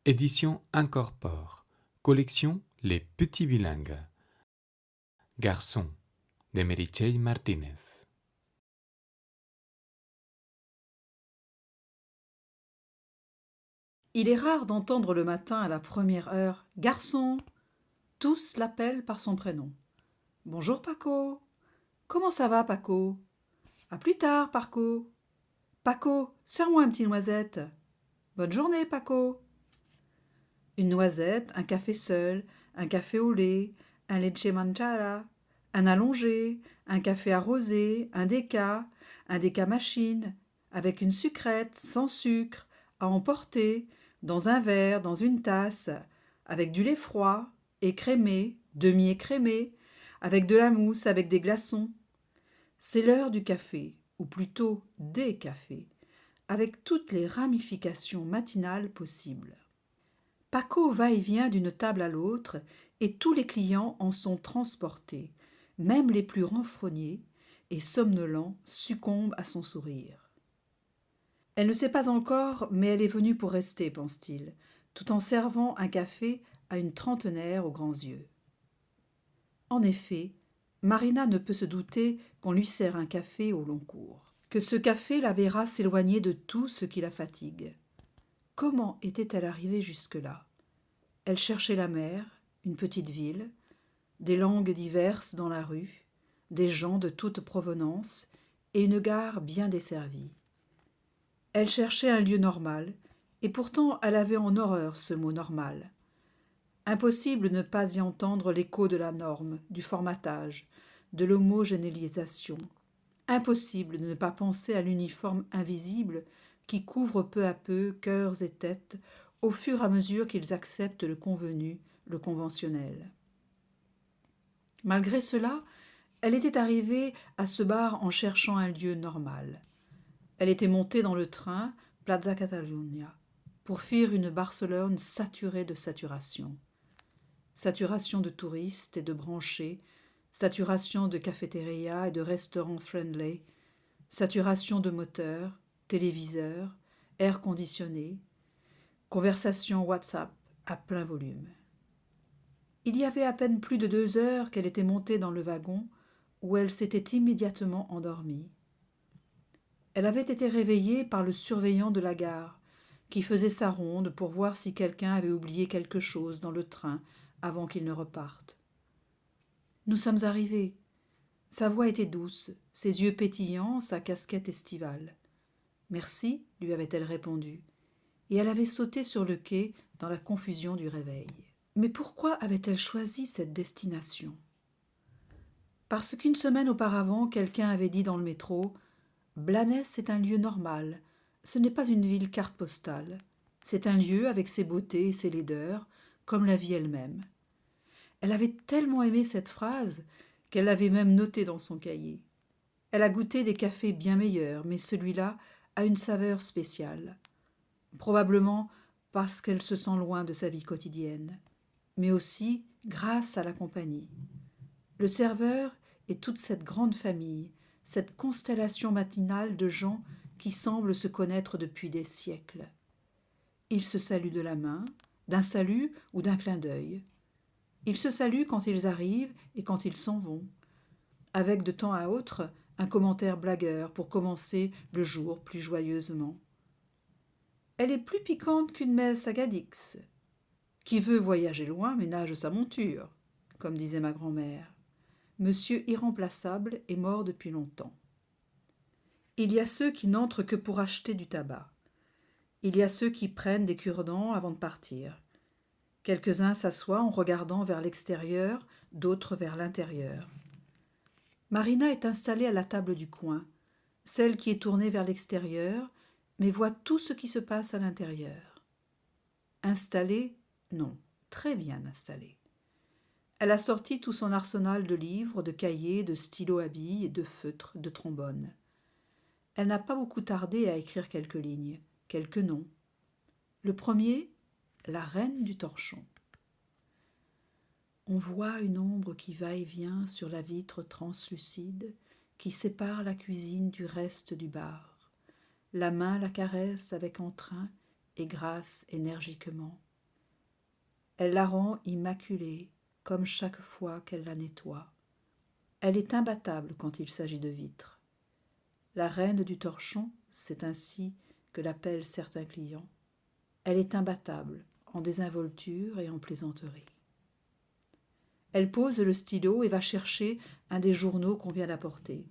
Édition Incorpore. Collection Les Petits Bilingues. Garçon de Meritxell Martínez. Il est rare d'entendre le matin à la première heure « Garçon !» Tous l'appellent par son prénom. « Bonjour Paco !»« Comment ça va Paco ?»« À plus tard Paco !»« Paco, serre-moi un petit noisette !»« Bonne journée Paco !» Une noisette, un café seul, un café au lait, un leche manchara, un allongé, un café arrosé, un déca machine, avec une sucrète, sans sucre, à emporter, dans un verre, dans une tasse, avec du lait froid, écrémé, demi-écrémé, avec de la mousse, avec des glaçons. C'est l'heure du café, ou plutôt des cafés, avec toutes les ramifications matinales possibles. Paco va et vient d'une table à l'autre et tous les clients en sont transportés, même les plus renfrognés et somnolents succombent à son sourire. Elle ne sait pas encore, mais elle est venue pour rester, pense-t-il, tout en servant un café à une trentenaire aux grands yeux. En effet, Marina ne peut se douter qu'on lui sert un café au long cours, que ce café la verra s'éloigner de tout ce qui la fatigue. Comment était-elle arrivée jusque-là ? Elle cherchait la mer, une petite ville, des langues diverses dans la rue, des gens de toute provenance et une gare bien desservie. Elle cherchait un lieu normal, et pourtant elle avait en horreur ce mot normal. Impossible de ne pas y entendre l'écho de la norme, du formatage, de l'homogénéisation. Impossible de ne pas penser à l'uniforme invisible qui couvre peu à peu cœurs et têtes au fur et à mesure qu'ils acceptent le convenu, le conventionnel. Malgré cela, elle était arrivée à ce bar en cherchant un lieu normal. Elle était montée dans le train Plaza Catalunya pour fuir une Barcelone saturée de saturation. Saturation de touristes et de branchés, saturation de cafétérias et de restaurants friendly, saturation de moteurs, téléviseurs, air conditionné, conversation WhatsApp à plein volume. Il y avait à peine plus de 2 heures qu'elle était montée dans le wagon où elle s'était immédiatement endormie. Elle avait été réveillée par le surveillant de la gare, qui faisait sa ronde pour voir si quelqu'un avait oublié quelque chose dans le train avant qu'il ne reparte. « Nous sommes arrivés !» Sa voix était douce, ses yeux pétillants, sa casquette estivale. « Merci !» lui avait-elle répondu, et elle avait sauté sur le quai dans la confusion du réveil. Mais pourquoi avait-elle choisi cette destination ? Parce qu'une semaine auparavant, quelqu'un avait dit dans le métro « Blanes est un lieu normal, ce n'est pas une ville carte postale, c'est un lieu avec ses beautés et ses laideurs, comme la vie elle-même. » Elle avait tellement aimé cette phrase qu'elle l'avait même notée dans son cahier. Elle a goûté des cafés bien meilleurs, mais celui-là a une saveur spéciale. Probablement parce qu'elle se sent loin de sa vie quotidienne, mais aussi grâce à la compagnie. Le serveur et toute cette grande famille, cette constellation matinale de gens qui semblent se connaître depuis des siècles. Ils se saluent de la main, d'un salut ou d'un clin d'œil. Ils se saluent quand ils arrivent et quand ils s'en vont, avec de temps à autre un commentaire blagueur pour commencer le jour plus joyeusement. Elle est plus piquante qu'une messe à Cadix. Qui veut voyager loin ménage sa monture, comme disait ma grand-mère. Monsieur irremplaçable est mort depuis longtemps. Il y a ceux qui n'entrent que pour acheter du tabac. Il y a ceux qui prennent des cure-dents avant de partir. Quelques-uns s'assoient en regardant vers l'extérieur, d'autres vers l'intérieur. Marina est installée à la table du coin, celle qui est tournée vers l'extérieur, mais voit tout ce qui se passe à l'intérieur. Installée, non, très bien installée. Elle a sorti tout son arsenal de livres, de cahiers, de stylos à billes, de feutres, de trombones. Elle n'a pas beaucoup tardé à écrire quelques lignes, quelques noms. Le premier, la reine du torchon. On voit une ombre qui va et vient sur la vitre translucide qui sépare la cuisine du reste du bar. La main la caresse avec entrain et grâce énergiquement. Elle la rend immaculée, comme chaque fois qu'elle la nettoie. Elle est imbattable quand il s'agit de vitres. La reine du torchon, c'est ainsi que l'appellent certains clients. Elle est imbattable en désinvolture et en plaisanterie. Elle pose le stylo et va chercher un des journaux qu'on vient d'apporter.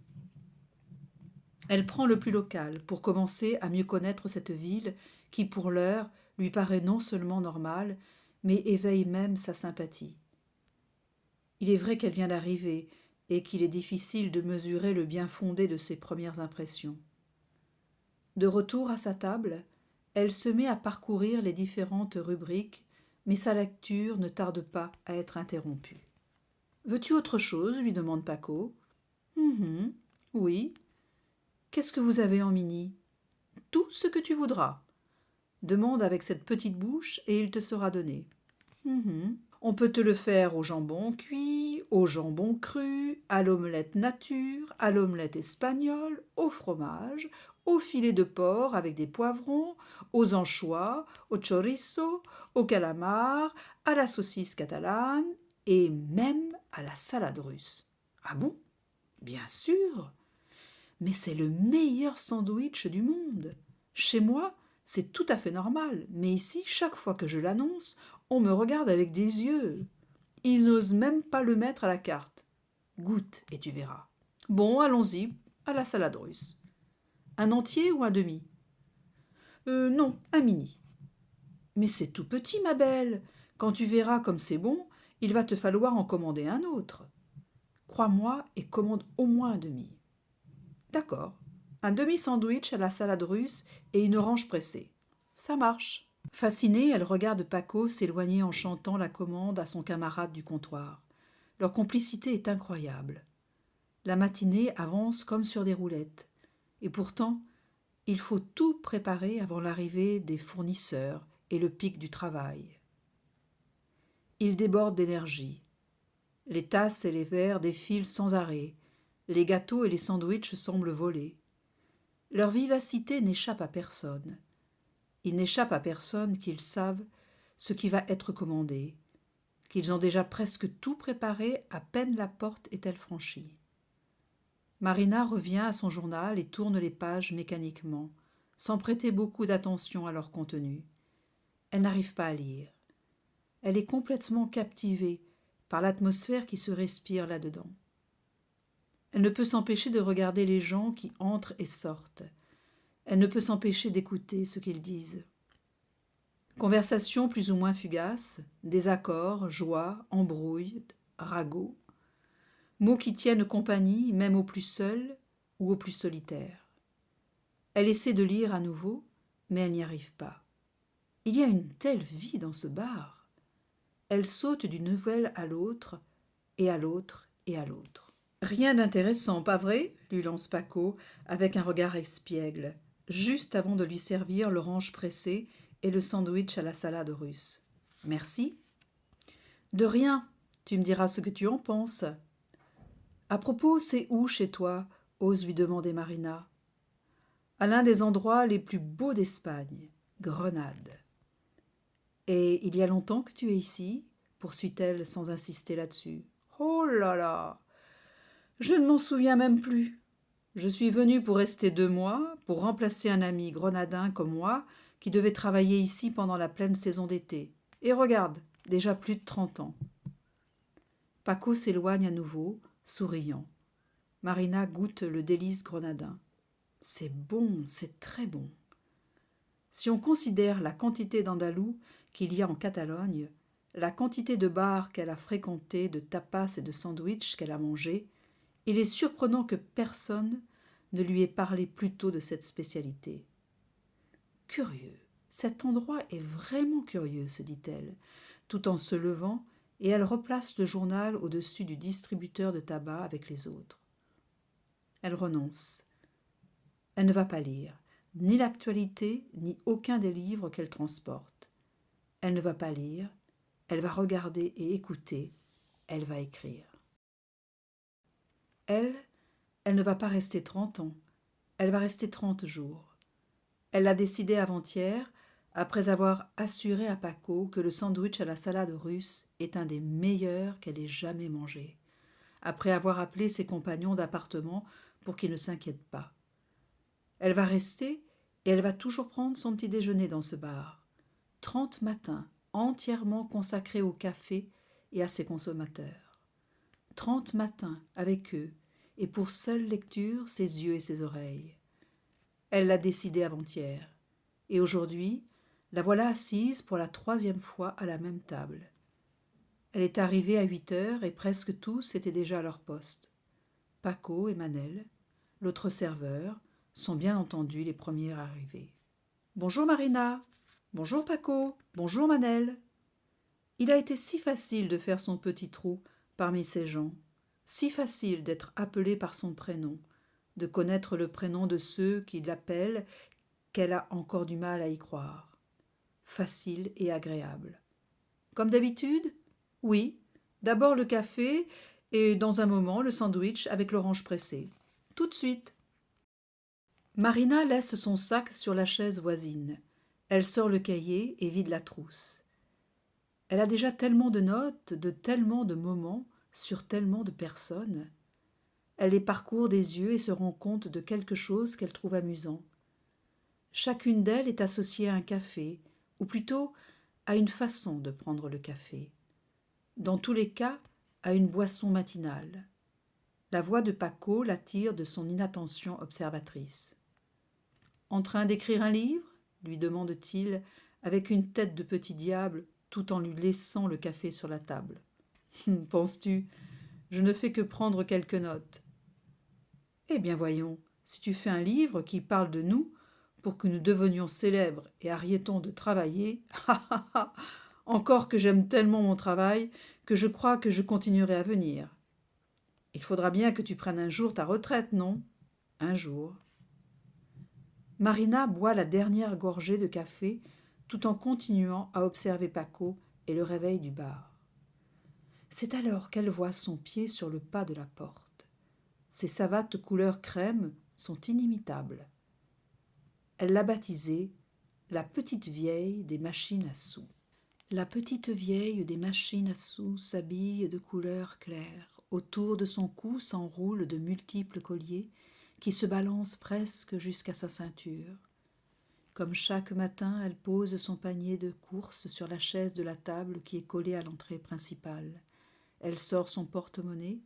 Elle prend le plus local pour commencer à mieux connaître cette ville qui, pour l'heure, lui paraît non seulement normale, mais éveille même sa sympathie. Il est vrai qu'elle vient d'arriver et qu'il est difficile de mesurer le bien fondé de ses premières impressions. De retour à sa table, elle se met à parcourir les différentes rubriques, mais sa lecture ne tarde pas à être interrompue. « Veux-tu autre chose ?» lui demande Paco. « Oui. Qu'est-ce que vous avez en mini ?»« Tout ce que tu voudras. Demande avec cette petite bouche et il te sera donné. On peut te le faire au jambon cuit, au jambon cru, à l'omelette nature, à l'omelette espagnole, au fromage, au filet de porc avec des poivrons, aux anchois, au chorizo, au calamar, à la saucisse catalane et même à la salade russe. Ah bon? Bien sûr. Mais c'est le meilleur sandwich du monde. Chez moi, c'est tout à fait normal, mais ici, chaque fois que je l'annonce, on me regarde avec des yeux. Ils n'osent même pas le mettre à la carte. Goûte et tu verras. Bon, allons-y, à la salade russe. Un entier ou un demi? Non, un mini. Mais c'est tout petit, ma belle. Quand tu verras comme c'est bon, il va te falloir en commander un autre. Crois-moi et commande au moins un demi. D'accord. Un demi-sandwich à la salade russe et une orange pressée. Ça marche. Fascinée, elle regarde Paco s'éloigner en chantant la commande à son camarade du comptoir. Leur complicité est incroyable. La matinée avance comme sur des roulettes. Et pourtant, il faut tout préparer avant l'arrivée des fournisseurs et le pic du travail. Ils débordent d'énergie. Les tasses et les verres défilent sans arrêt. Les gâteaux et les sandwichs semblent voler. Leur vivacité n'échappe à personne. Il n'échappe à personne qu'ils savent ce qui va être commandé, qu'ils ont déjà presque tout préparé à peine la porte est-elle franchie. Marina revient à son journal et tourne les pages mécaniquement, sans prêter beaucoup d'attention à leur contenu. Elle n'arrive pas à lire. Elle est complètement captivée par l'atmosphère qui se respire là-dedans. Elle ne peut s'empêcher de regarder les gens qui entrent et sortent. Elle ne peut s'empêcher d'écouter ce qu'ils disent. Conversation plus ou moins fugace, désaccords, joie, embrouilles, ragots. Mots qui tiennent compagnie même aux plus seuls ou aux plus solitaires. Elle essaie de lire à nouveau, mais elle n'y arrive pas. Il y a une telle vie dans ce bar. Elle saute d'une nouvelle à l'autre, et à l'autre, et à l'autre. Rien d'intéressant, pas vrai? Lui lance Paco, avec un regard espiègle, juste avant de lui servir l'orange pressée et le sandwich à la salade russe. Merci. De rien, tu me diras ce que tu en penses. À propos, c'est où chez toi? Ose lui demander Marina. À l'un des endroits les plus beaux d'Espagne, Grenade. Et il y a longtemps que tu es ici? Poursuit-elle sans insister là-dessus. Oh là là! Je ne m'en souviens même plus. Je suis venue pour rester 2 mois, pour remplacer un ami grenadin comme moi, qui devait travailler ici pendant la pleine saison d'été. Et regarde, déjà plus de 30 ans. Paco s'éloigne à nouveau, souriant. Marina goûte le délice grenadin. C'est bon, c'est très bon. Si on considère la quantité d'Andalous qu'il y a en Catalogne, la quantité de bars qu'elle a fréquentés, de tapas et de sandwichs qu'elle a mangés, il est surprenant que personne ne lui ait parlé plus tôt de cette spécialité. Curieux, cet endroit est vraiment curieux, se dit-elle, tout en se levant, et elle replace le journal au-dessus du distributeur de tabac avec les autres. Elle renonce. Elle ne va pas lire, ni l'actualité, ni aucun des livres qu'elle transporte. Elle ne va pas lire, elle va regarder et écouter, elle va écrire. Elle ne va pas rester 30 ans, elle va rester 30 jours. Elle l'a décidé avant-hier, après avoir assuré à Paco que le sandwich à la salade russe est un des meilleurs qu'elle ait jamais mangé, après avoir appelé ses compagnons d'appartement pour qu'ils ne s'inquiètent pas. Elle va rester et elle va toujours prendre son petit déjeuner dans ce bar. 30 matins entièrement consacrés au café et à ses consommateurs. 30 matins avec eux et pour seule lecture ses yeux et ses oreilles. Elle l'a décidé avant-hier. Et aujourd'hui, la voilà assise pour la 3e fois à la même table. Elle est arrivée à 8 heures et presque tous étaient déjà à leur poste. Paco et Manel, l'autre serveur, sont bien entendu les premiers arrivés. « Bonjour Marina. Bonjour Paco. Bonjour Manel. » Il a été si facile de faire son petit trou parmi ces gens, si facile d'être appelé par son prénom, de connaître le prénom de ceux qui l'appellent, qu'elle a encore du mal à y croire. Facile et agréable. Comme d'habitude ? Oui, d'abord le café et dans un moment le sandwich avec l'orange pressée. Tout de suite. Marina laisse son sac sur la chaise voisine. Elle sort le cahier et vide la trousse. Elle a déjà tellement de notes, de tellement de moments, sur tellement de personnes. Elle les parcourt des yeux et se rend compte de quelque chose qu'elle trouve amusant. Chacune d'elles est associée à un café, ou plutôt à une façon de prendre le café. Dans tous les cas, à une boisson matinale. La voix de Paco l'attire de son inattention observatrice. « En train d'écrire un livre ?» lui demande-t-il, avec une tête de petit diable, tout en lui laissant le café sur la table. « Penses-tu ? Je ne fais que prendre quelques notes. » « Eh bien voyons, si tu fais un livre qui parle de nous, pour que nous devenions célèbres et arrêtons de travailler, encore que j'aime tellement mon travail que je crois que je continuerai à venir. Il faudra bien que tu prennes un jour ta retraite, non ? Un jour. » Marina boit la dernière gorgée de café tout en continuant à observer Paco et le réveil du bar. C'est alors qu'elle voit son pied sur le pas de la porte. Ses savates couleur crème sont inimitables. Elle l'a baptisée la petite vieille des machines à sous. La petite vieille des machines à sous s'habille de couleur claire. Autour de son cou s'enroulent de multiples colliers qui se balancent presque jusqu'à sa ceinture. Comme chaque matin, elle pose son panier de courses sur la chaise de la table qui est collée à l'entrée principale. Elle sort son porte-monnaie,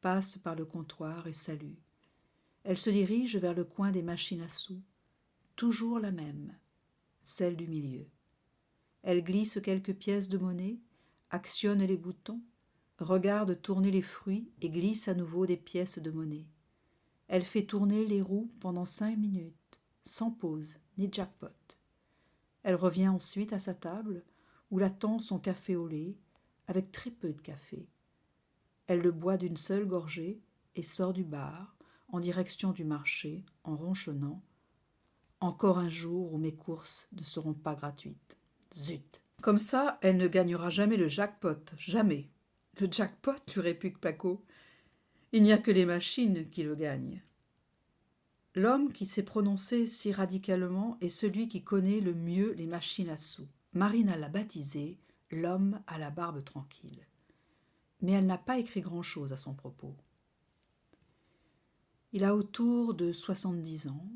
passe par le comptoir et salue. Elle se dirige vers le coin des machines à sous, toujours la même, celle du milieu. Elle glisse quelques pièces de monnaie, actionne les boutons, regarde tourner les fruits et glisse à nouveau des pièces de monnaie. Elle fait tourner les roues pendant 5 minutes, sans pause ni jackpot. Elle revient ensuite à sa table, où l'attend son café au lait, avec très peu de café. Elle le boit d'une seule gorgée et sort du bar, en direction du marché, en ronchonnant. « Encore un jour où mes courses ne seront pas gratuites. Zut ! Comme ça, elle ne gagnera jamais le jackpot, jamais. » « Le jackpot ?» lui réplique Paco. « Il n'y a que les machines qui le gagnent. » L'homme qui s'est prononcé si radicalement est celui qui connaît le mieux les machines à sous. Marina l'a baptisé « l'homme à la barbe tranquille ». Mais elle n'a pas écrit grand-chose à son propos. Il a autour de 70 ans.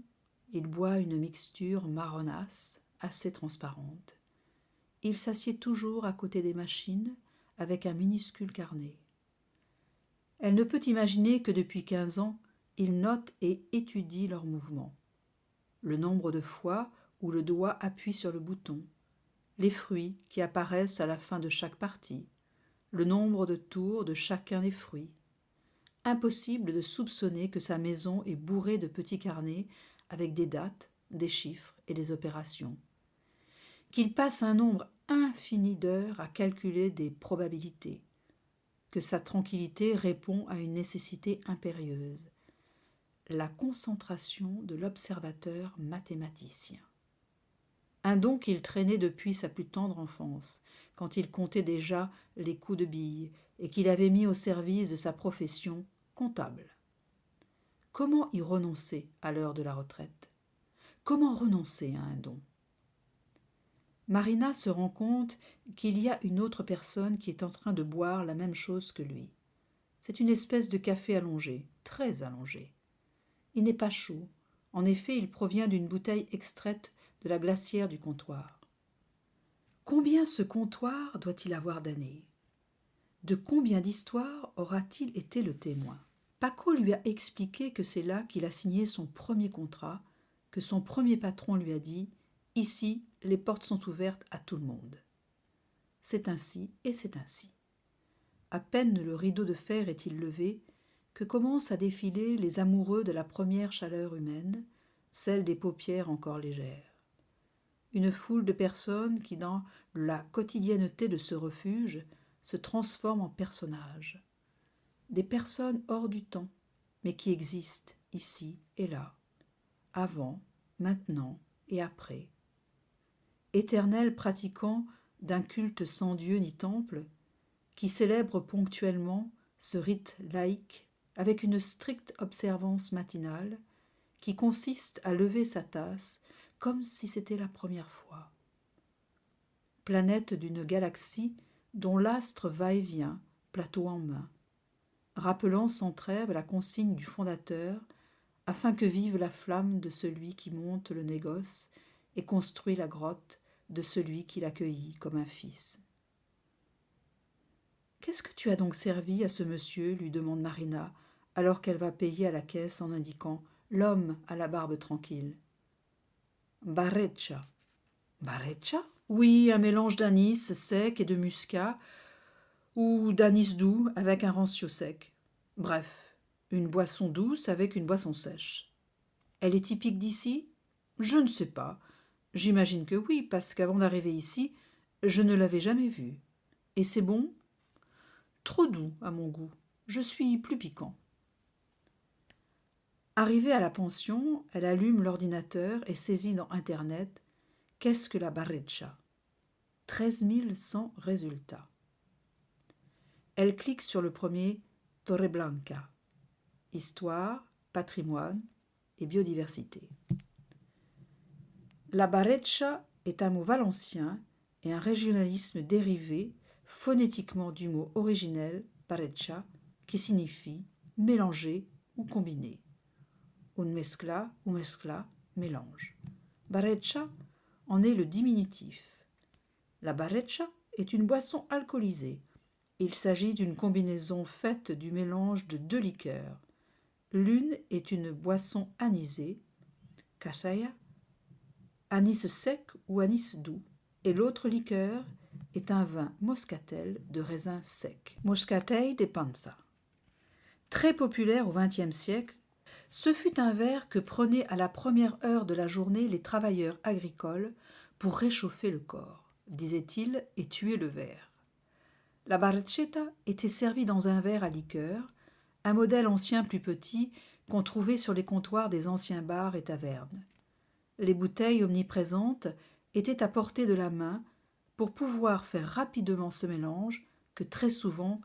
Il boit une mixture marronasse, assez transparente. Il s'assied toujours à côté des machines, avec un minuscule carnet. Elle ne peut imaginer que depuis 15 ans, il note et étudie leurs mouvements. Le nombre de fois où le doigt appuie sur le bouton, les fruits qui apparaissent à la fin de chaque partie, le nombre de tours de chacun des fruits. Impossible de soupçonner que sa maison est bourrée de petits carnets avec des dates, des chiffres et des opérations. Qu'il passe un nombre infini d'heures à calculer des probabilités. Que sa tranquillité répond à une nécessité impérieuse. La concentration de l'observateur mathématicien. Un don qu'il traînait depuis sa plus tendre enfance, quand il comptait déjà les coups de bille et qu'il avait mis au service de sa profession comptable. Comment y renoncer à l'heure de la retraite ? Comment renoncer à un don ? Marina se rend compte qu'il y a une autre personne qui est en train de boire la même chose que lui. C'est une espèce de café allongé, très allongé. Il n'est pas chaud. En effet, il provient d'une bouteille extraite de la glacière du comptoir. Combien ce comptoir doit-il avoir d'années? De combien d'histoires aura-t-il été le témoin? Paco lui a expliqué que c'est là qu'il a signé son premier contrat, que son premier patron lui a dit « Ici, les portes sont ouvertes à tout le monde ». C'est ainsi et c'est ainsi. À peine le rideau de fer est-il levé que commencent à défiler les amoureux de la première chaleur humaine, celle des paupières encore légères. Une foule de personnes qui, dans la quotidienneté de ce refuge, se transforment en personnages. Des personnes hors du temps, mais qui existent ici et là, avant, maintenant et après. Éternels pratiquants d'un culte sans Dieu ni temple, qui célèbrent ponctuellement ce rite laïque avec une stricte observance matinale qui consiste à lever sa tasse comme si c'était la première fois. Planète d'une galaxie dont l'astre va et vient, plateau en main, rappelant sans trêve la consigne du fondateur afin que vive la flamme de celui qui monte le négoce et construit la grotte de celui qui l'accueillit comme un fils. « Qu'est-ce que tu as donc servi à ce monsieur ?» lui demande Marina, alors qu'elle va payer à la caisse en indiquant l'homme à la barbe tranquille. « Barreccia. »« Barreccia ?» ?»« Oui, un mélange d'anis sec et de muscat, ou d'anis doux avec un rancio sec. Bref, une boisson douce avec une boisson sèche. Elle est typique d'ici ? Je ne sais pas. J'imagine que oui, parce qu'avant d'arriver ici, je ne l'avais jamais vue. Et c'est bon ? Trop doux à mon goût. Je suis plus piquant. Arrivée à la pension, elle allume l'ordinateur et saisit dans Internet « Qu'est-ce que la barreccia ?» 13 100 résultats. Elle clique sur le premier « Torreblanca » histoire, patrimoine et biodiversité. La barreccia est un mot valencien et un régionalisme dérivé phonétiquement du mot originel barreccia qui signifie mélanger ou combiner. Un mezcla ou mezcla, mélange. Barreccia en est le diminutif. La barreccia est une boisson alcoolisée. Il s'agit d'une combinaison faite du mélange de deux liqueurs. L'une est une boisson anisée, cachaia, anis sec ou anis doux, et l'autre liqueur est un vin moscatel de raisin sec, Moscatel de Panza. Très populaire au XXe siècle, ce fut un verre que prenaient à la première heure de la journée les travailleurs agricoles pour réchauffer le corps, disait-il, et tuer le ver. La barchetta était servie dans un verre à liqueur, un modèle ancien plus petit qu'on trouvait sur les comptoirs des anciens bars et tavernes. Les bouteilles omniprésentes étaient à portée de la main pour pouvoir faire rapidement ce mélange que très souvent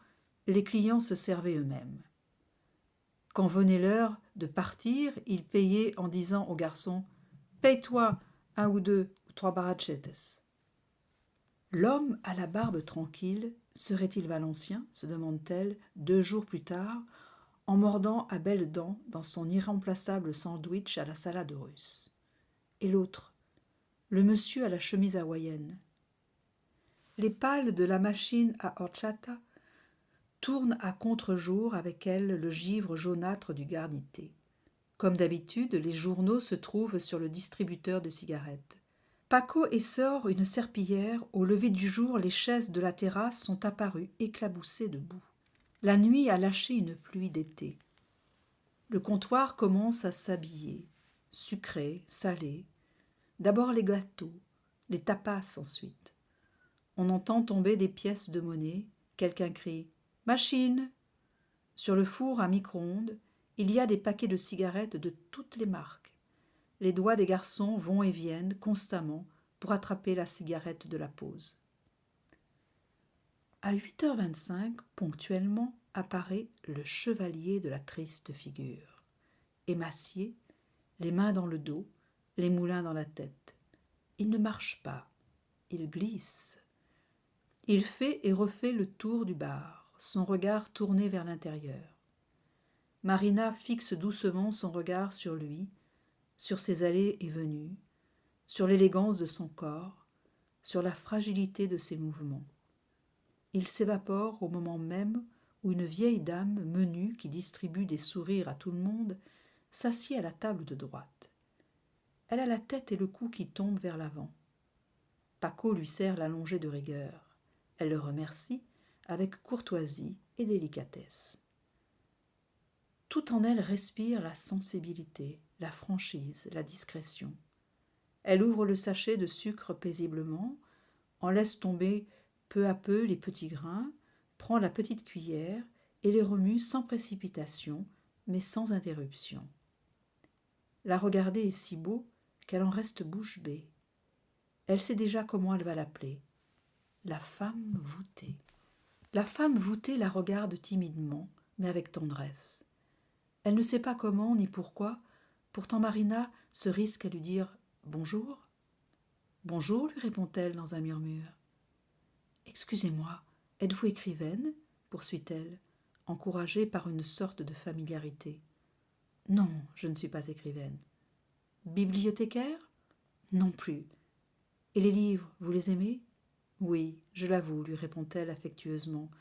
les clients se servaient eux-mêmes. Quand venait l'heure de partir, ils payaient en disant au garçon « Paye-toi 1 ou 2 ou 3 barrachettes ». L'homme à la barbe tranquille serait-il valencien, se demande-t-elle 2 jours plus tard, en mordant à belles dents dans son irremplaçable sandwich à la salade russe. Et l'autre, le monsieur à la chemise hawaïenne. Les pales de la machine à horchata tournent à contre-jour avec elle le givre jaunâtre du garnité. Comme d'habitude, les journaux se trouvent sur le distributeur de cigarettes. Paco essore une serpillière. Au lever du jour, les chaises de la terrasse sont apparues éclaboussées de boue. La nuit a lâché une pluie d'été. Le comptoir commence à s'habiller. Sucré, salé. D'abord les gâteaux, les tapas ensuite. On entend tomber des pièces de monnaie. Quelqu'un crie « Machine !» Sur le four à micro-ondes, il y a des paquets de cigarettes de toutes les marques. Les doigts des garçons vont et viennent constamment pour attraper la cigarette de la pause. À 8h25, ponctuellement, apparaît le chevalier de la triste figure. Émacié, les mains dans le dos, les moulins dans la tête. Il ne marche pas, il glisse. Il fait et refait le tour du bar, son regard tourné vers l'intérieur. Marina fixe doucement son regard sur lui, sur ses allées et venues, sur l'élégance de son corps, sur la fragilité de ses mouvements. Il s'évapore au moment même où une vieille dame menue qui distribue des sourires à tout le monde s'assied à la table de droite. Elle a la tête et le cou qui tombent vers l'avant. Paco lui serre la longée de rigueur. Elle le remercie avec courtoisie et délicatesse. Tout en elle respire la sensibilité, la franchise, la discrétion. Elle ouvre le sachet de sucre paisiblement, en laisse tomber peu à peu les petits grains, prend la petite cuillère et les remue sans précipitation, mais sans interruption. La regarder est si beau qu'elle en reste bouche bée. Elle sait déjà comment elle va l'appeler. La femme voûtée. La femme voûtée la regarde timidement, mais avec tendresse. Elle ne sait pas comment ni pourquoi, pourtant Marina se risque à lui dire « Bonjour ». « Bonjour », lui répond-elle dans un murmure. « Excusez-moi, êtes-vous écrivaine ?» poursuit-elle, encouragée par une sorte de familiarité. « Non, je ne suis pas écrivaine. »« Bibliothécaire ?»« Non plus. »« Et les livres, vous les aimez ?»« Oui, je l'avoue, lui répond-elle affectueusement,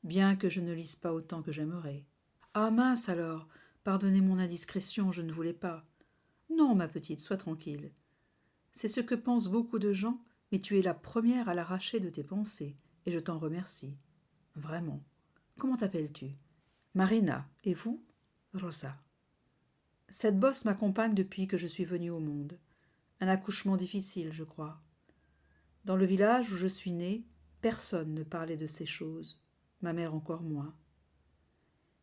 bien que je ne lise pas autant que j'aimerais. »« Ah mince alors, pardonnez mon indiscrétion, je ne voulais pas. »« Non, ma petite, sois tranquille. C'est ce que pensent beaucoup de gens, mais tu es la première à l'arracher de tes pensées, et je t'en remercie. Vraiment. Comment t'appelles-tu ? Marina. Et vous ? Rosa. Cette bosse m'accompagne depuis que je suis venue au monde. Un accouchement difficile, je crois. Dans le village où je suis née, personne ne parlait de ces choses, ma mère encore moins.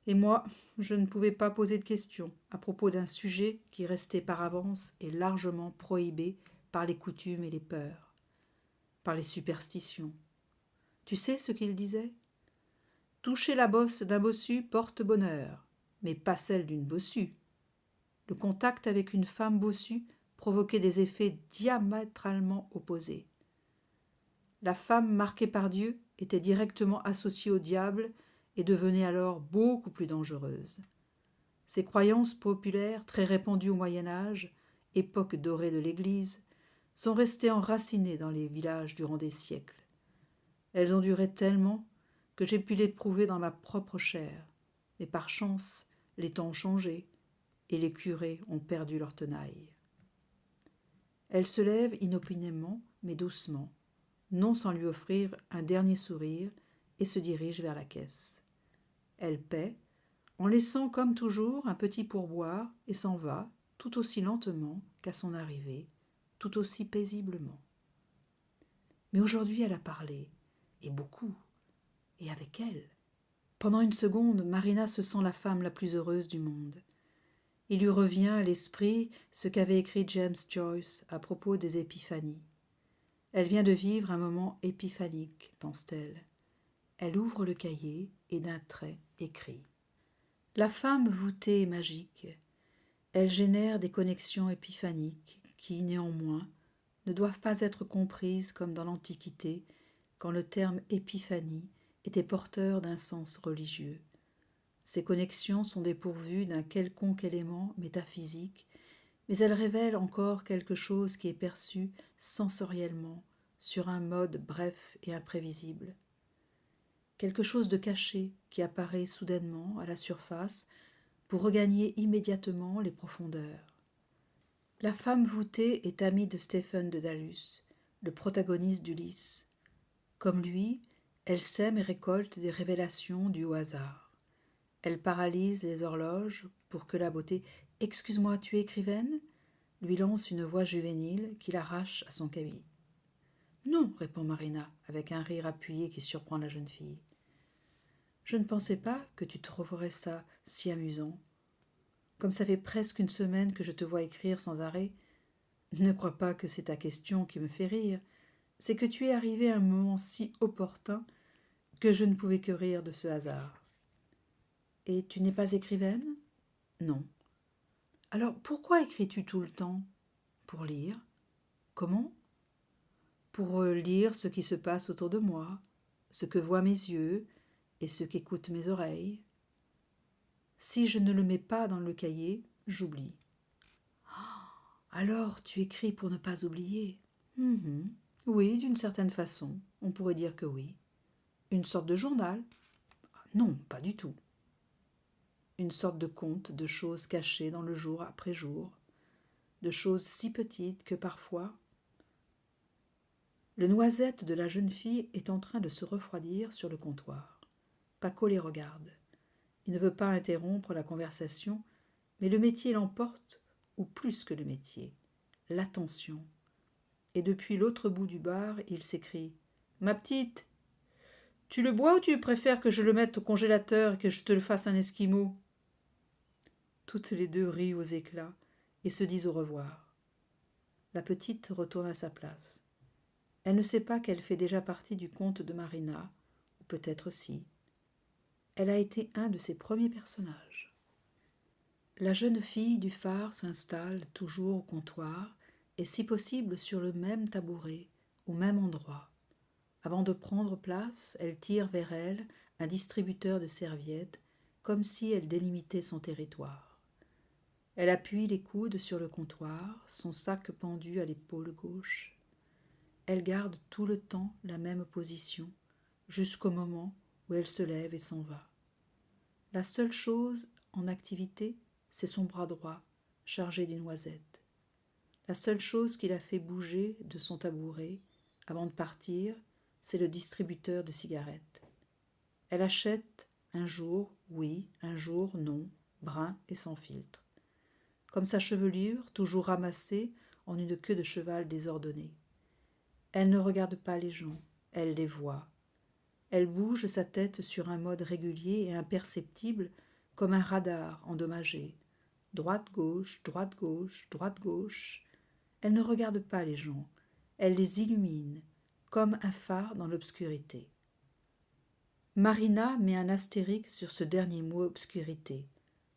Et moi, je ne pouvais pas poser de questions à propos d'un sujet qui restait par avance et largement prohibé par les coutumes et les peurs, par les superstitions. Tu sais ce qu'il disait ? Toucher la bosse d'un bossu porte bonheur, mais pas celle d'une bossue. Le contact avec une femme bossue provoquait des effets diamétralement opposés. La femme marquée par Dieu était directement associée au diable et devenait alors beaucoup plus dangereuse. Ces croyances populaires, très répandues au Moyen-Âge, époque dorée de l'Église, sont restées enracinées dans les villages durant des siècles. Elles ont duré tellement que j'ai pu l'éprouver dans ma propre chair. Mais par chance, les temps ont changé et les curés ont perdu leur tenaille. Elle se lève inopinément, mais doucement, non sans lui offrir un dernier sourire, et se dirige vers la caisse. Elle paie, en laissant comme toujours un petit pourboire, et s'en va, tout aussi lentement qu'à son arrivée, tout aussi paisiblement. Mais aujourd'hui elle a parlé, et beaucoup, et avec elle. Pendant une seconde, Marina se sent la femme la plus heureuse du monde. Il lui revient à l'esprit ce qu'avait écrit James Joyce à propos des épiphanies. Elle vient de vivre un moment épiphanique, pense-t-elle. Elle ouvre le cahier et d'un trait écrit. La femme voûtée est magique. Elle génère des connexions épiphaniques qui, néanmoins, ne doivent pas être comprises comme dans l'Antiquité, quand le terme épiphanie était porteur d'un sens religieux. Ces connexions sont dépourvues d'un quelconque élément métaphysique, mais elles révèlent encore quelque chose qui est perçu sensoriellement, sur un mode bref et imprévisible. Quelque chose de caché qui apparaît soudainement à la surface pour regagner immédiatement les profondeurs. La femme voûtée est amie de Stephen Dedalus, le protagoniste d'Ulysse. Comme lui, elle sème et récolte des révélations dues au hasard. Elle paralyse les horloges pour que la beauté « Excuse-moi, tu es écrivaine ?» lui lance une voix juvénile qui l'arrache à son cabinet. « Non, répond Marina, avec un rire appuyé qui surprend la jeune fille. « Je ne pensais pas que tu trouverais ça si amusant. Comme ça fait presque une semaine que je te vois écrire sans arrêt, ne crois pas que c'est ta question qui me fait rire, c'est que tu es arrivé à un moment si opportun que je ne pouvais que rire de ce hasard. Et tu n'es pas écrivaine ? Non. Alors pourquoi écris-tu tout le temps ? Pour lire. Comment ? pour lire ce qui se passe autour de moi, ce que voient mes yeux et ce qu'écoutent mes oreilles. Si je ne le mets pas dans le cahier, j'oublie. Alors tu écris pour ne pas oublier. Oui, d'une certaine façon, on pourrait dire que oui. Une sorte de journal? Non, pas du tout. Une sorte de compte de choses cachées dans le jour après jour, de choses si petites que parfois... Le noisette de la jeune fille est en train de se refroidir sur le comptoir. Paco les regarde. Il ne veut pas interrompre la conversation, mais le métier l'emporte, ou plus que le métier, l'attention. Et depuis l'autre bout du bar, il s'écrie « Ma petite, tu le bois ou tu préfères que je le mette au congélateur et que je te le fasse un esquimau ?» Toutes les deux rient aux éclats et se disent au revoir. La petite retourne à sa place. Elle ne sait pas qu'elle fait déjà partie du conte de Marina, ou peut-être si. Elle a été un de ses premiers personnages. La jeune fille du phare s'installe toujours au comptoir et si possible sur le même tabouret, au même endroit. Avant de prendre place, elle tire vers elle un distributeur de serviettes, comme si elle délimitait son territoire. Elle appuie les coudes sur le comptoir, son sac pendu à l'épaule gauche. Elle garde tout le temps la même position, jusqu'au moment où elle se lève et s'en va. La seule chose en activité, c'est son bras droit, chargé d'une noisette. La seule chose qui la fait bouger de son tabouret, avant de partir, c'est le distributeur de cigarettes. Elle achète un jour, oui, un jour, non, brun et sans filtre. Comme sa chevelure, toujours ramassée en une queue de cheval désordonnée. Elle ne regarde pas les gens, elle les voit. Elle bouge sa tête sur un mode régulier et imperceptible comme un radar endommagé. Droite-gauche, droite-gauche, droite-gauche. Elle ne regarde pas les gens, elle les illumine, comme un phare dans l'obscurité. Marina met un astérique sur ce dernier mot obscurité,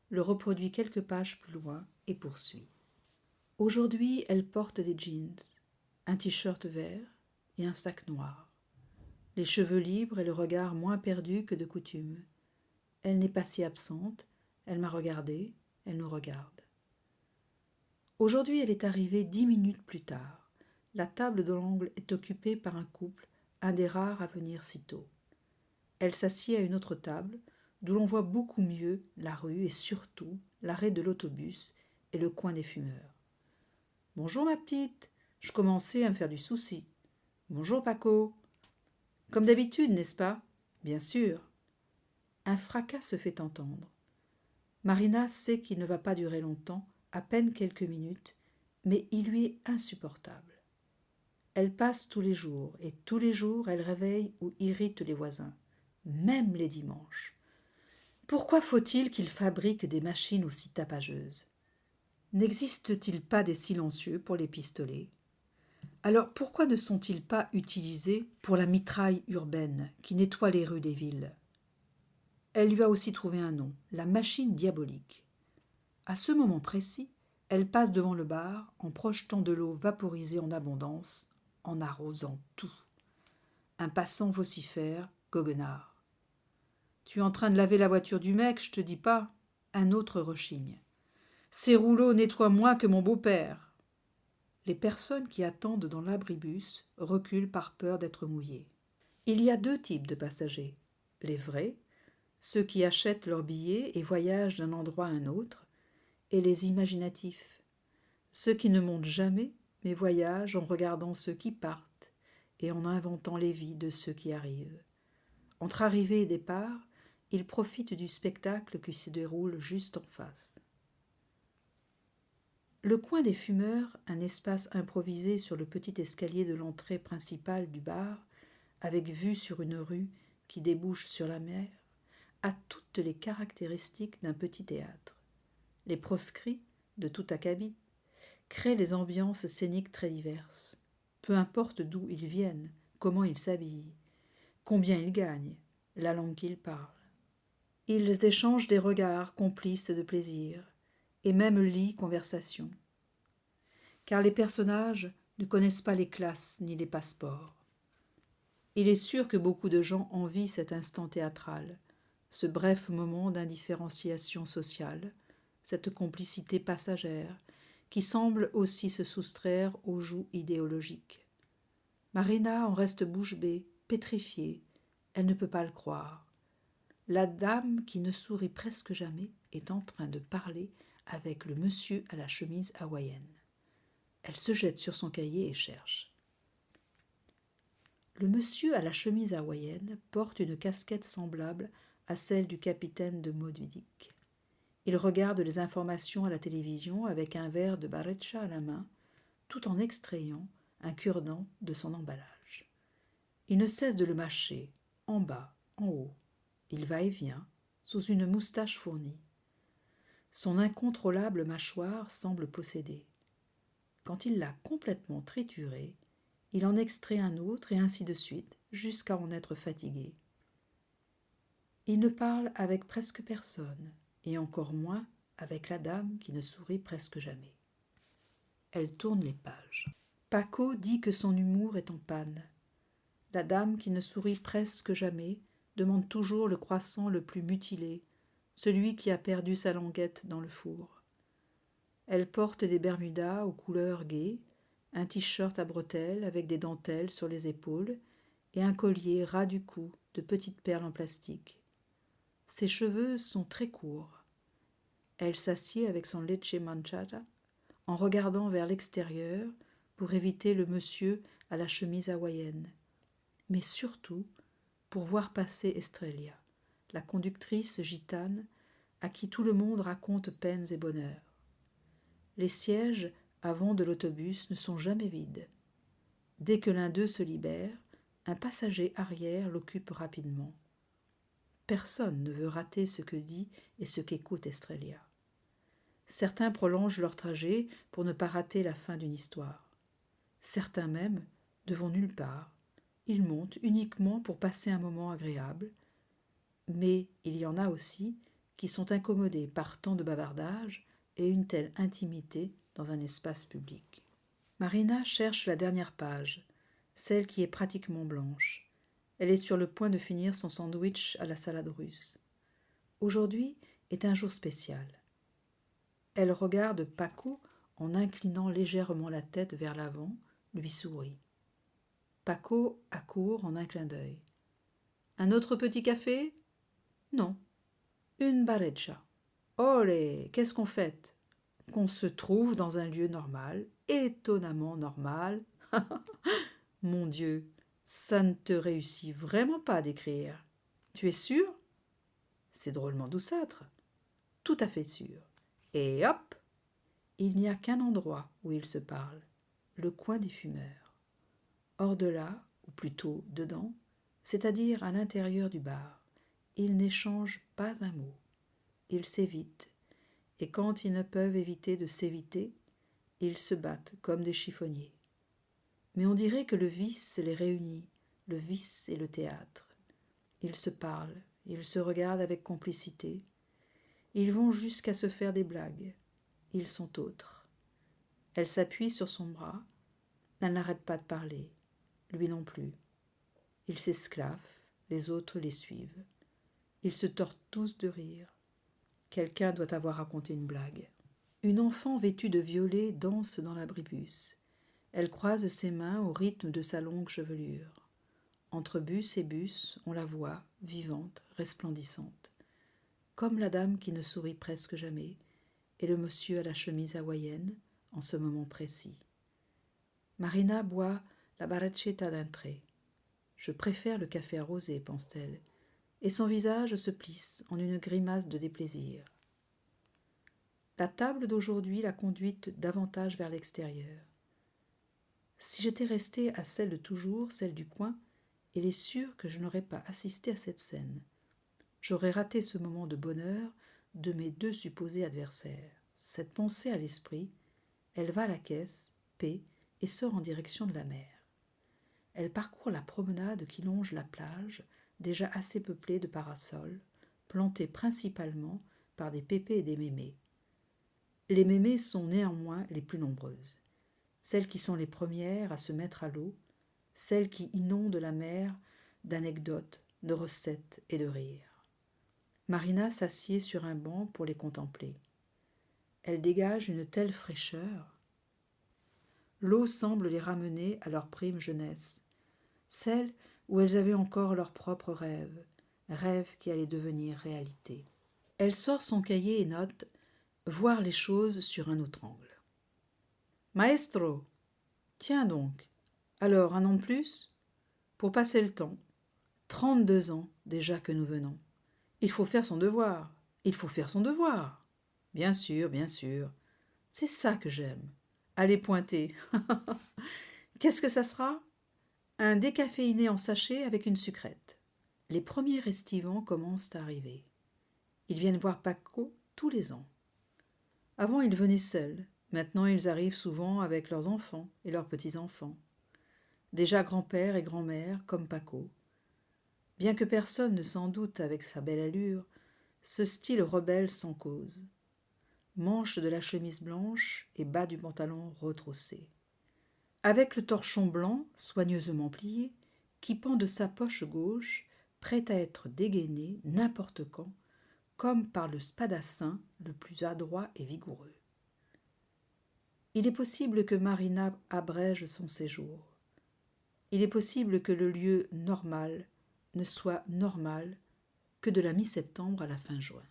le reproduit quelques pages plus loin et poursuit. Aujourd'hui, elle porte des jeans, un t-shirt vert et un sac noir. Les cheveux libres et le regard moins perdu que de coutume. Elle n'est pas si absente, elle m'a regardée, elle nous regarde. Aujourd'hui, elle est arrivée 10 minutes plus tard. La table de l'angle est occupée par un couple, un des rares à venir si tôt. Elle s'assied à une autre table, d'où l'on voit beaucoup mieux la rue et surtout l'arrêt de l'autobus et le coin des fumeurs. « Bonjour ma petite, je commençais à me faire du souci. »« Bonjour Paco. »« Comme d'habitude, n'est-ce pas ? » ?»« Bien sûr. » Un fracas se fait entendre. Marina sait qu'il ne va pas durer longtemps, à peine quelques minutes, mais il lui est insupportable. Elle passe tous les jours, et tous les jours elle réveille ou irrite les voisins, même les dimanches. Pourquoi faut-il qu'il fabrique des machines aussi tapageuses ? N'existe-t-il pas des silencieux pour les pistolets ? Alors pourquoi ne sont-ils pas utilisés pour la mitraille urbaine qui nettoie les rues des villes ? Elle lui a aussi trouvé un nom, la machine diabolique. À ce moment précis, elle passe devant le bar en projetant de l'eau vaporisée en abondance, en arrosant tout. Un passant vocifère, goguenard. « Tu es en train de laver la voiture du mec, je te dis pas ?» Un autre rechigne. « Ces rouleaux nettoient moins que mon beau-père. » Les personnes qui attendent dans l'abribus reculent par peur d'être mouillées. Il y a 2 types de passagers. Les vrais, ceux qui achètent leurs billets et voyagent d'un endroit à un autre, et les imaginatifs, ceux qui ne montent jamais mais voyagent en regardant ceux qui partent et en inventant les vies de ceux qui arrivent. Entre arrivée et départ, ils profitent du spectacle qui se déroule juste en face. Le coin des fumeurs, un espace improvisé sur le petit escalier de l'entrée principale du bar, avec vue sur une rue qui débouche sur la mer, a toutes les caractéristiques d'un petit théâtre. Les proscrits, de tout acabit, créent les ambiances scéniques très diverses. Peu importe d'où ils viennent, comment ils s'habillent, combien ils gagnent, la langue qu'ils parlent. Ils échangent des regards complices de plaisir, et même lient conversation. Car les personnages ne connaissent pas les classes ni les passeports. Il est sûr que beaucoup de gens envient cet instant théâtral, ce bref moment d'indifférenciation sociale, cette complicité passagère qui semble aussi se soustraire aux joues idéologiques. Marina en reste bouche bée, pétrifiée. Elle ne peut pas le croire. La dame qui ne sourit presque jamais est en train de parler avec le monsieur à la chemise hawaïenne. Elle se jette sur son cahier et cherche. Le monsieur à la chemise hawaïenne porte une casquette semblable à celle du capitaine de Moby-Dick. Il regarde les informations à la télévision avec un verre de barecha à la main, tout en extrayant un cure-dent de son emballage. Il ne cesse de le mâcher, en bas, en haut. Il va et vient, sous une moustache fournie. Son incontrôlable mâchoire semble posséder. Quand il l'a complètement trituré, il en extrait un autre et ainsi de suite, jusqu'à en être fatigué. Il ne parle avec presque personne, et encore moins avec la dame qui ne sourit presque jamais. Elle tourne les pages. Paco dit que son humour est en panne. La dame qui ne sourit presque jamais demande toujours le croissant le plus mutilé, celui qui a perdu sa languette dans le four. Elle porte des bermudas aux couleurs gaies, un t-shirt à bretelles avec des dentelles sur les épaules et un collier ras du cou de petites perles en plastique. Ses cheveux sont très courts. Elle s'assied avec son leche manchata en regardant vers l'extérieur pour éviter le monsieur à la chemise hawaïenne, mais surtout pour voir passer Estrella, la conductrice gitane à qui tout le monde raconte peines et bonheurs. Les sièges avant de l'autobus ne sont jamais vides. Dès que l'un d'eux se libère, un passager arrière l'occupe rapidement. Personne ne veut rater ce que dit et ce qu'écoute Estrella. Certains prolongent leur trajet pour ne pas rater la fin d'une histoire. Certains même ne vont nulle part. Ils montent uniquement pour passer un moment agréable. Mais il y en a aussi qui sont incommodés par tant de bavardage et une telle intimité dans un espace public. Marina cherche la dernière page, celle qui est pratiquement blanche. Elle est sur le point de finir son sandwich à la salade russe. Aujourd'hui est un jour spécial. Elle regarde Paco en inclinant légèrement la tête vers l'avant, lui sourit. Paco accourt en un clin d'œil. « Un autre petit café ?»« Non. Une barecha. »« Olé, qu'est-ce qu'on fête ?»« Qu'on se trouve dans un lieu normal, étonnamment normal. » Mon Dieu, ça ne te réussit vraiment pas à décrire. Tu es sûr ? C'est drôlement douceâtre. Tout à fait sûr. Et hop ! Il n'y a qu'un endroit où ils se parlent, le coin des fumeurs. Hors de là, ou plutôt dedans, c'est-à-dire à l'intérieur du bar, ils n'échangent pas un mot. Ils s'évitent, et quand ils ne peuvent éviter de s'éviter, ils se battent comme des chiffonniers. Mais on dirait que le vice les réunit, le vice et le théâtre. Ils se parlent, ils se regardent avec complicité. Ils vont jusqu'à se faire des blagues. Ils sont autres. Elle s'appuie sur son bras. Elle n'arrête pas de parler. Lui non plus. Ils s'esclaffent, les autres les suivent. Ils se tordent tous de rire. Quelqu'un doit avoir raconté une blague. Une enfant vêtue de violet danse dans l'abribus. Elle croise ses mains au rythme de sa longue chevelure. Entre bus et bus, on la voit, vivante, resplendissante. Comme la dame qui ne sourit presque jamais, et le monsieur à la chemise hawaïenne, en ce moment précis. Marina boit la barachetta d'un trait. « Je préfère le café arrosé, pense-t-elle, et son visage se plisse en une grimace de déplaisir. La table d'aujourd'hui l'a conduite davantage vers l'extérieur. Si j'étais restée à celle de toujours, celle du coin, il est sûr que je n'aurais pas assisté à cette scène. J'aurais raté ce moment de bonheur de mes deux supposés adversaires. Cette pensée à l'esprit, elle va à la caisse, paie et sort en direction de la mer. Elle parcourt la promenade qui longe la plage, déjà assez peuplée de parasols, plantée principalement par des pépés et des mémés. Les mémés sont néanmoins les plus nombreuses. celles qui sont les premières à se mettre à l'eau, celles qui inondent la mer d'anecdotes, de recettes et de rires. Marina s'assied sur un banc pour les contempler. Elles dégagent une telle fraîcheur. L'eau semble les ramener à leur prime jeunesse, celle où elles avaient encore leurs propres rêves, rêves qui allaient devenir réalité. Elle sort son cahier et note « Voir les choses sur un autre angle ». « Maestro, tiens donc, alors un an de plus ? Pour passer le temps. 32 ans déjà que nous venons. Il faut faire son devoir, il faut faire son devoir. Bien sûr, bien sûr. C'est ça que j'aime. Allez pointer. Qu'est-ce que ça sera ? Un décaféiné en sachet avec une sucrète. Les premiers estivants commencent à arriver. Ils viennent voir Paco tous les ans. Avant, ils venaient seuls. Maintenant, ils arrivent souvent avec leurs enfants et leurs petits-enfants. Déjà grand-père et grand-mère, comme Paco. Bien que personne ne s'en doute avec sa belle allure, ce style rebelle sans cause. Manche de la chemise blanche et bas du pantalon retroussé. Avec le torchon blanc, soigneusement plié, qui pend de sa poche gauche, prêt à être dégainé n'importe quand, comme par le spadassin le plus adroit et vigoureux. Il est possible que Marina abrège son séjour. Il est possible que le lieu normal ne soit normal que de la mi-septembre à la fin juin.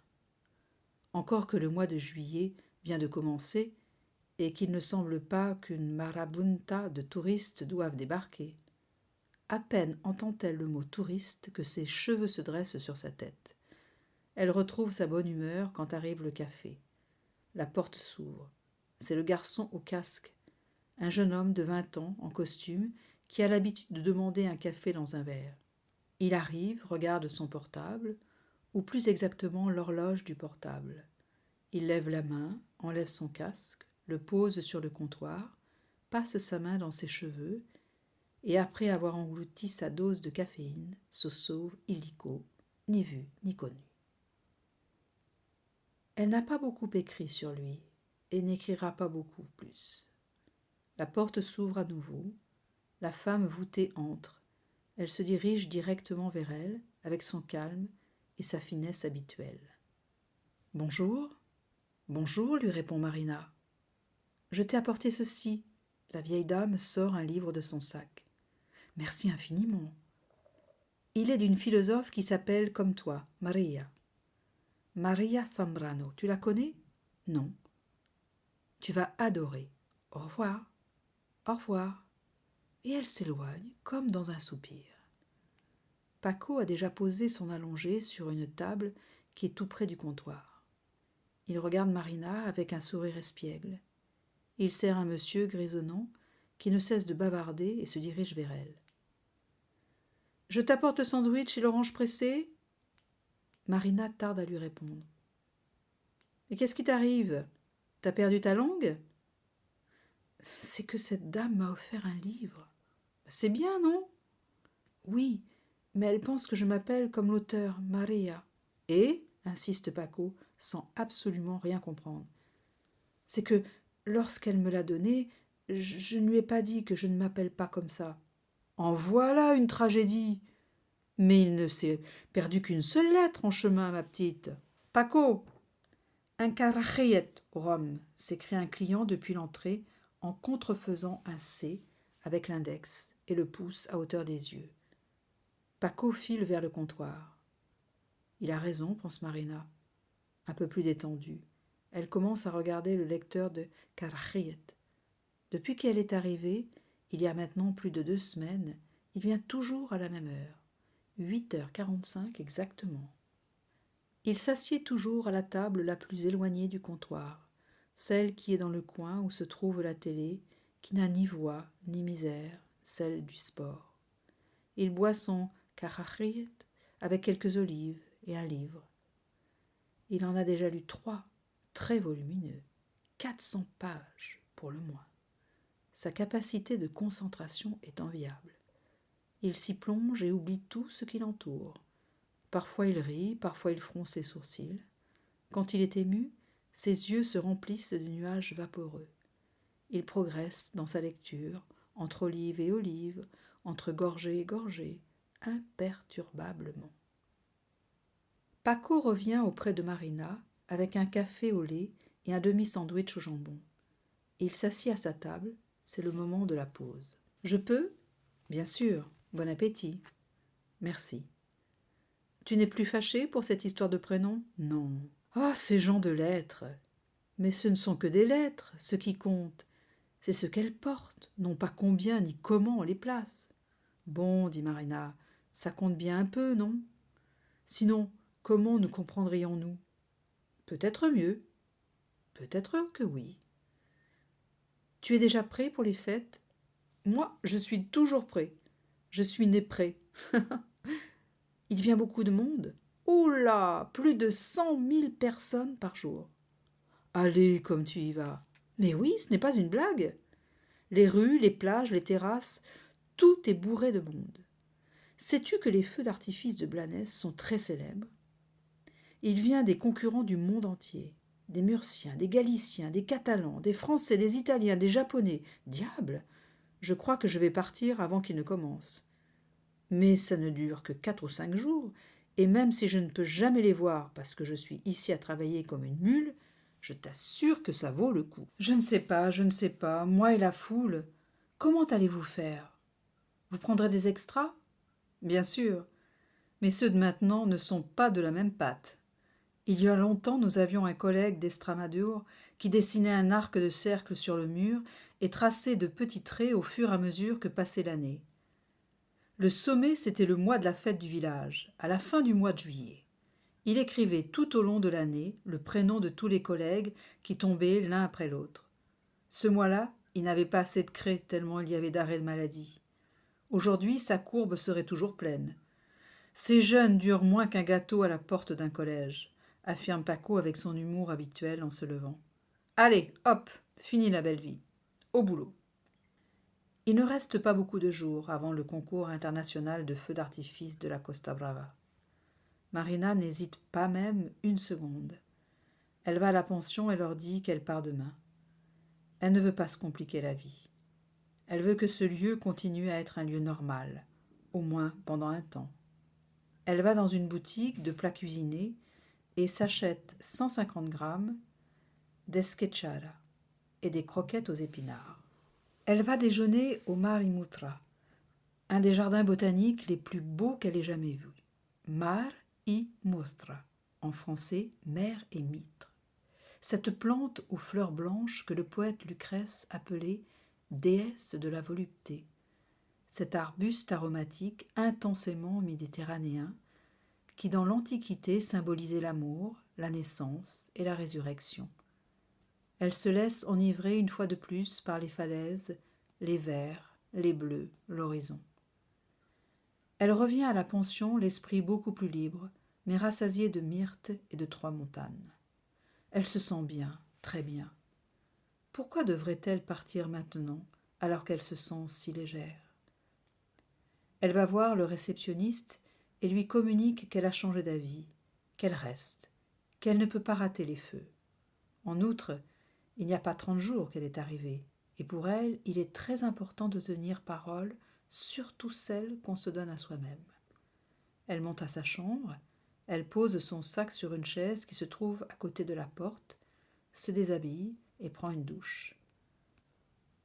Encore que le mois de juillet vient de commencer et qu'il ne semble pas qu'une marabunta de touristes doivent débarquer. À peine entend-elle le mot touriste que ses cheveux se dressent sur sa tête. Elle retrouve sa bonne humeur quand arrive le café. La porte s'ouvre. C'est le garçon au casque, un jeune homme de 20 ans en costume qui a l'habitude de demander un café dans un verre. Il arrive, regarde son portable, ou plus exactement l'horloge du portable. Il lève la main, enlève son casque, le pose sur le comptoir, passe sa main dans ses cheveux, et après avoir englouti sa dose de caféine, se sauve illico, ni vu ni connu. Elle n'a pas beaucoup écrit sur lui, et n'écrira pas beaucoup plus. La porte s'ouvre à nouveau, la femme voûtée entre. Elle se dirige directement vers elle, avec son calme et sa finesse habituelle. « Bonjour. »« Bonjour, lui répond Marina. »« Je t'ai apporté ceci. » La vieille dame sort un livre de son sac. « Merci infiniment. »« Il est d'une philosophe qui s'appelle comme toi, Maria. Maria Zambrano. Tu la connais ? Non. Tu vas adorer. Au revoir. Au revoir. » Et elle s'éloigne, comme dans un soupir. Paco a déjà posé son allongé sur une table qui est tout près du comptoir. Il regarde Marina avec un sourire espiègle. Il sert un monsieur grisonnant qui ne cesse de bavarder et se dirige vers elle. « Je t'apporte le sandwich et l'orange pressée ?» Marina tarde à lui répondre. « Mais qu'est-ce qui t'arrive ? T'as perdu ta langue ? » ?»« C'est que cette dame m'a offert un livre. »« C'est bien, non ? » ?»« Oui, mais elle pense que je m'appelle comme l'auteur, Maria. »« Et ?» insiste Paco, sans absolument rien comprendre. « C'est que, lorsqu'elle me l'a donné, je ne lui ai pas dit que je ne m'appelle pas comme ça. »« En voilà une tragédie !»« Mais il ne s'est perdu qu'une seule lettre en chemin, ma petite. »« Paco !»« Un carajillet au rhum !» s'écrie un client depuis l'entrée en contrefaisant un C avec l'index et le pouce à hauteur des yeux. Paco file vers le comptoir. Il a raison, pense Marina. Un peu plus détendue, elle commence à regarder le lecteur de carajillet. Depuis qu'elle est arrivée, il y a maintenant plus de 2 semaines, il vient toujours à la même heure, 8h45 exactement. Il s'assied toujours à la table la plus éloignée du comptoir, celle qui est dans le coin où se trouve la télé, qui n'a ni voix ni misère, celle du sport. Il boit son carajillet avec quelques olives et un livre. Il en a déjà lu 3, très volumineux, 400 pages pour le moins. Sa capacité de concentration est enviable. Il s'y plonge et oublie tout ce qui l'entoure. Parfois il rit, parfois il fronce ses sourcils. Quand il est ému, ses yeux se remplissent de nuages vaporeux. Il progresse dans sa lecture, entre olive et olive, entre gorgée et gorgée, imperturbablement. Paco revient auprès de Marina avec un café au lait et un demi-sandwich au jambon. Il s'assied à sa table, c'est le moment de la pause. « Je peux ?»« Bien sûr, bon appétit. »« Merci. »« Tu n'es plus fâché pour cette histoire de prénom ?»« Non. »« Ah, ces gens de lettres !»« Mais ce ne sont que des lettres, ce qui compte. C'est ce qu'elles portent, non pas combien ni comment on les place. »« Bon, dit Marina, ça compte bien un peu, non ? Sinon, comment nous comprendrions-nous ? Peut-être mieux. Peut-être que oui. Tu es déjà prêt pour les fêtes ? Moi, je suis toujours prêt. Je suis né prêt. Il vient beaucoup de monde ? Oula, plus de 100 000 personnes par jour. Allez, comme tu y vas. Mais oui, ce n'est pas une blague. Les rues, les plages, les terrasses, tout est bourré de monde. Sais-tu que les feux d'artifice de Blanes sont très célèbres ? Il vient des concurrents du monde entier, des Murciens, des Galiciens, des Catalans, des Français, des Italiens, des Japonais. Diable, je crois que je vais partir avant qu'il ne commence. Mais ça ne dure que 4 ou 5 jours, et même si je ne peux jamais les voir parce que je suis ici à travailler comme une mule, je t'assure que ça vaut le coup. Je ne sais pas, moi et la foule. Comment allez-vous faire ? Vous prendrez des extras ? Bien sûr, mais ceux de maintenant ne sont pas de la même pâte. Il y a longtemps, nous avions un collègue d'Estramadour qui dessinait un arc de cercle sur le mur et traçait de petits traits au fur et à mesure que passait l'année. Le sommet, c'était le mois de la fête du village, à la fin du mois de juillet. Il écrivait tout au long de l'année le prénom de tous les collègues qui tombaient l'un après l'autre. Ce mois-là, il n'avait pas assez de craie tellement il y avait d'arrêts de maladie. Aujourd'hui, sa courbe serait toujours pleine. Ces jeunes durent moins qu'un gâteau à la porte d'un collège, affirme Paco avec son humour habituel en se levant. Allez, hop, fini la belle vie. Au boulot. Il ne reste pas beaucoup de jours avant le concours international de feux d'artifice de la Costa Brava. Marina n'hésite pas même une seconde. Elle va à la pension et leur dit qu'elle part demain. Elle ne veut pas se compliquer la vie. Elle veut que ce lieu continue à être un lieu normal, au moins pendant un temps. Elle va dans une boutique de plats cuisinés et s'achète 150 grammes d'esquechada et des croquettes aux épinards. Elle va déjeuner au Mar y Mutra, un des jardins botaniques les plus beaux qu'elle ait jamais vus. Mar y Mutra, en français mer et mitre. Cette plante aux fleurs blanches que le poète Lucrèce appelait déesse de la volupté. Cet arbuste aromatique intensément méditerranéen qui dans l'Antiquité symbolisait l'amour, la naissance et la résurrection. Elle se laisse enivrer une fois de plus par les falaises, les verts, les bleus, l'horizon. Elle revient à la pension l'esprit beaucoup plus libre, mais rassasié de myrte et de trois montagnes. Elle se sent bien, très bien. Pourquoi devrait-elle partir maintenant, alors qu'elle se sent si légère ? Elle va voir le réceptionniste et lui communique qu'elle a changé d'avis, qu'elle reste, qu'elle ne peut pas rater les feux. En outre, il n'y a pas 30 jours qu'elle est arrivée, et pour elle, il est très important de tenir parole, surtout celle qu'on se donne à soi-même. Elle monte à sa chambre, elle pose son sac sur une chaise qui se trouve à côté de la porte, se déshabille et prend une douche.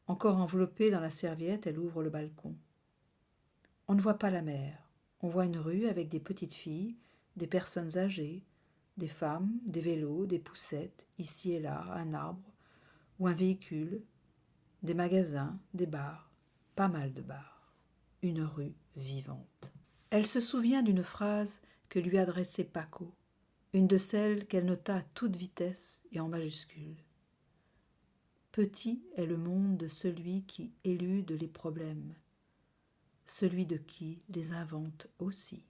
Encore enveloppée dans la serviette, elle ouvre le balcon. On ne voit pas la mer. On voit une rue avec des petites filles, des personnes âgées, des femmes, des vélos, des poussettes, ici et là, un arbre ou un véhicule, des magasins, des bars, pas mal de bars. Une rue vivante. Elle se souvient d'une phrase que lui adressait Paco, une de celles qu'elle nota à toute vitesse et en majuscule. Petit est le monde de celui qui élude les problèmes, celui de qui les invente aussi.